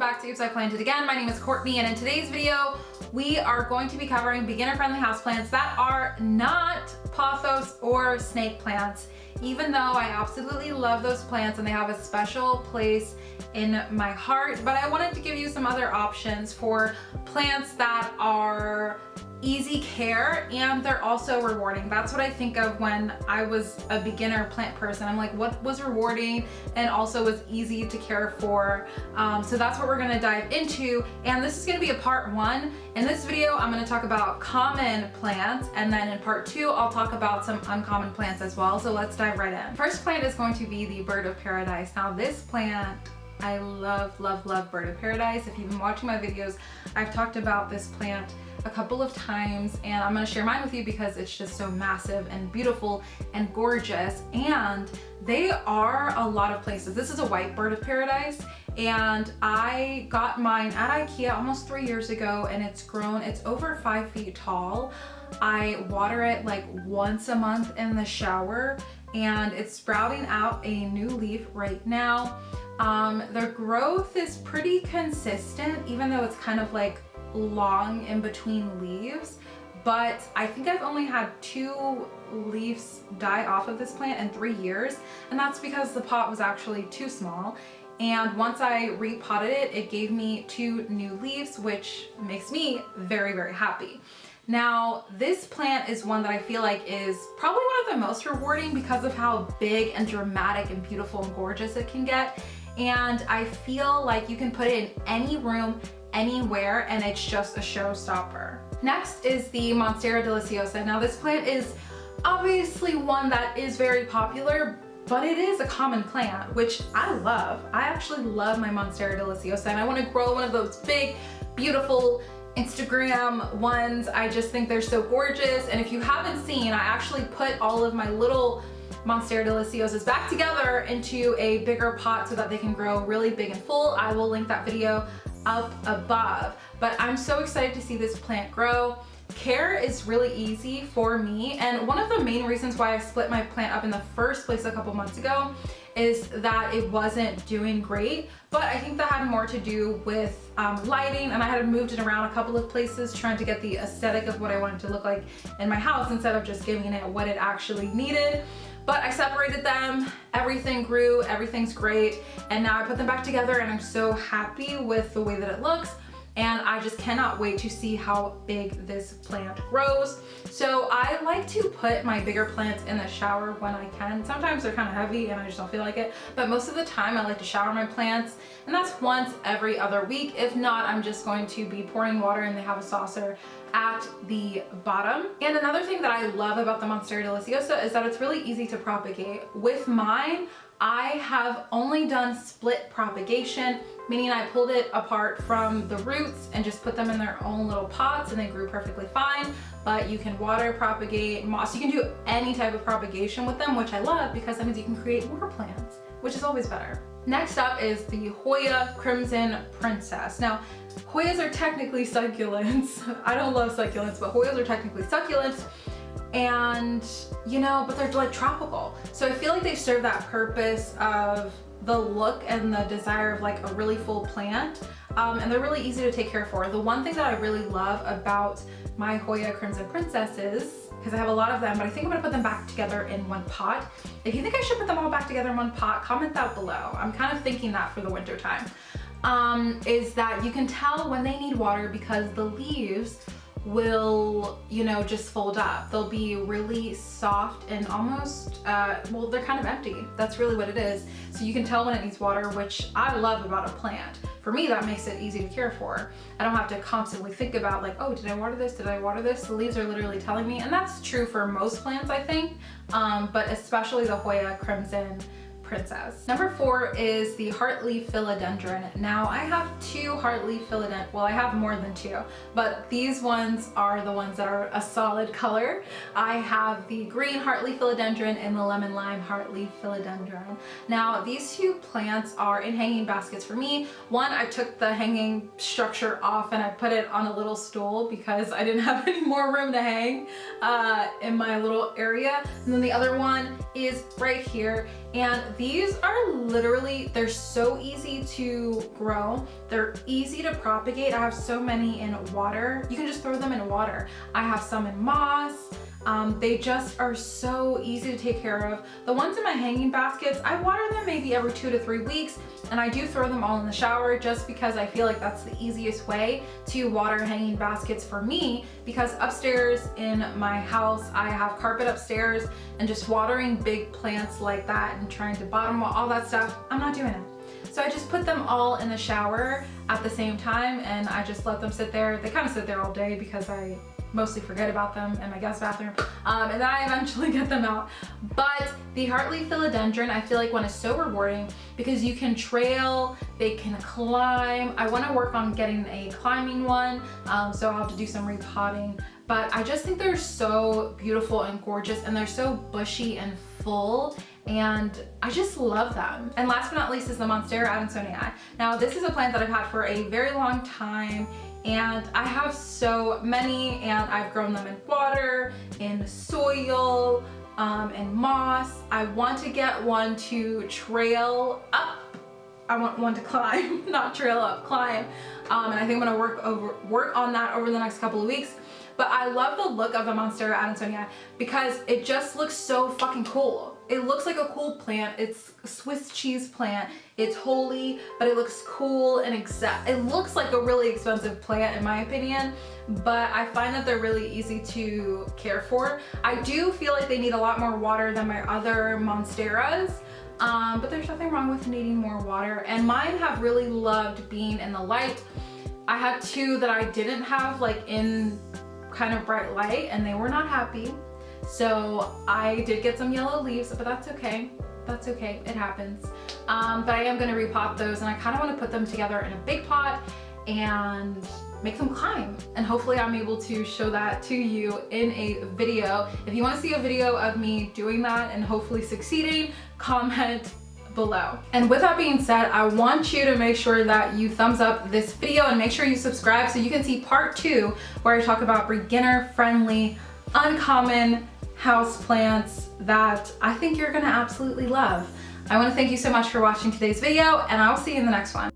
back to Oops, I Planned It Again. My name is Courtney, and in today's video, we are going to be covering beginner-friendly houseplants that are not pothos or snake plants, even though I absolutely love those plants and they have a special place in my heart. But I wanted to give you some other options for plants that are easy care and they're also rewarding. That's what I think of when I was a beginner plant person. I'm like, what was rewarding and also was easy to care for? So that's what we're gonna dive into. And this is gonna be a part one. In this video, I'm gonna talk about common plants, and then in part two, I'll talk about some uncommon plants as well. So let's dive right in. First plant is going to be the bird of paradise. Now this plant, I love, love, love bird of paradise. If you've been watching my videos, I've talked about this plant a couple of times, and I'm gonna share mine with you because it's just so massive and beautiful and gorgeous, and they are a lot of places. This is a white bird of paradise, and I got mine at IKEA almost 3 years ago, and it's grown, it's over 5 feet tall. I water it like once a month in the shower, and it's sprouting out a new leaf right now. Their growth is pretty consistent, even though it's kind of like long in between leaves, but I think I've only had 2 leaves die off of this plant in 3 years, and that's because the pot was actually too small. And once I repotted it, it gave me 2 new leaves, which makes me very, very happy. Now, this plant is one that I feel like is probably one of the most rewarding because of how big and dramatic and beautiful and gorgeous it can get. And I feel like you can put it in any room, anywhere, and it's just a showstopper. Next is the MONSTERA DELICIOSA. Now this plant is obviously one that is very popular, but it is a common plant, which I love. I actually love my MONSTERA DELICIOSA, and I want to grow one of those big, beautiful Instagram ones. I just think they're so gorgeous, and if you haven't seen, I actually put all of my little MONSTERA DELICIOSAs back together into a bigger pot so that they can grow really big and full. I will link that video up above. But I'm so excited to see this plant grow. Care is really easy for me, and one of the main reasons why I split my plant up in the first place a couple months ago is that it wasn't doing great, but I think that had more to do with lighting, and I had moved it around a couple of places trying to get the aesthetic of what I wanted to look like in my house instead of just giving it what it actually needed. But I separated them, everything grew, everything's great, and now I put them back together and I'm so happy with the way that it looks, and I just cannot wait to see how big this plant grows. So I like to put my bigger plants in the shower when I can. Sometimes they're kind of heavy and I just don't feel like it, but most of the time I like to shower my plants, and that's once every other week. If not, I'm just going to be pouring water, and they have a saucer at the bottom. And another thing that I love about the MONSTERA DELICIOSA is that it's really easy to propagate. With mine, I have only done split propagation, meaning I pulled it apart from the roots and just put them in their own little pots, and they grew perfectly fine. But you can water propagate, moss, you can do any type of propagation with them, which I love because that means you can create more plants, which is always better. Next up is the HOYA Crimson Princess. Now, Hoyas are technically succulents. I don't love succulents, but Hoyas are technically succulents, and you know, but they're like tropical. So I feel like they serve that purpose of the look and the desire of like a really full plant, and they're really easy to take care for. The one thing that I really love about my HOYA Crimson Princesses, because I have a lot of them, but I think I'm gonna put them back together in one pot. If you think I should put them all back together in one pot, comment that below. I'm kind of thinking that for the winter time. Is that you can tell when they need water because the leaves will, you know, just fold up. They'll be really soft and almost, well, they're kind of empty. That's really what it is. So you can tell when it needs water, which I love about a plant. For me, that makes it easy to care for. I don't have to constantly think about like, oh, did I water this? Did I water this? The leaves are literally telling me, and that's true for most plants, I think, but especially the HOYA Crimson Princess. Number 4 is the Heartleaf Philodendron. Now I have 2 Heartleaf Philodendron, well, I have more than 2, but these ones are the ones that are a solid color. I have the green Heartleaf Philodendron and the lemon lime Heartleaf Philodendron. Now these 2 plants are in hanging baskets for me. One, I took the hanging structure off and I put it on a little stool because I didn't have any more room to hang in my little area. And then the other one is right here, and these are literally, they're so easy to grow. They're easy to propagate. I have so many in water. You can just throw them in water. I have some in moss. They just are so easy to take care of. The ones in my hanging baskets, I water them maybe every 2 to 3 weeks, and I do throw them all in the shower just because I feel like that's the easiest way to water hanging baskets for me, because upstairs in my house, I have carpet upstairs, and just watering big plants like that and trying to bottom all that stuff, I'm not doing it. So I just put them all in the shower at the same time, and I just let them sit there. They kind of sit there all day because I mostly forget about them in my guest bathroom, and then I eventually get them out. But the HEARTLEAF philodendron, I feel like one is so rewarding because you can trail, they can climb. I want to work on getting a climbing one, so I'll have to do some repotting. But I just think they're so beautiful and gorgeous, and they're so bushy and full, and I just love them. And last but not least is the MONSTERA ADANSONII. Now this is a plant that I've had for a very long time, and I have so many, and I've grown them in water, in soil, in moss. I want to get one to trail up. I want one to climb, not trail up, climb. And I think I'm gonna work on that over the next couple of weeks. But I love the look of the MONSTERA ADANSONII because it just looks so fucking cool. It looks like a cool plant. It's a Swiss cheese plant. It's holy, but it looks cool and it looks like a really expensive plant in my opinion, but I find that they're really easy to care for. I do feel like they need a lot more water than my other MONSTERAs, but there's nothing wrong with needing more water. And mine have really loved being in the light. I had 2 that I didn't have like in kind of bright light, and they were not happy. So I did get some yellow leaves, but that's okay. That's okay, it happens. But I am gonna repot those, and I kind of want to put them together in a big pot and make them climb. And hopefully I'm able to show that to you in a video. If you want to see a video of me doing that and hopefully succeeding, comment below. And with that being said, I want you to make sure that you thumbs up this video and make sure you subscribe so you can see part 2 where I talk about beginner friendly, uncommon houseplants that I think you're gonna absolutely love. I want to thank you so much for watching today's video, and I will see you in the next one.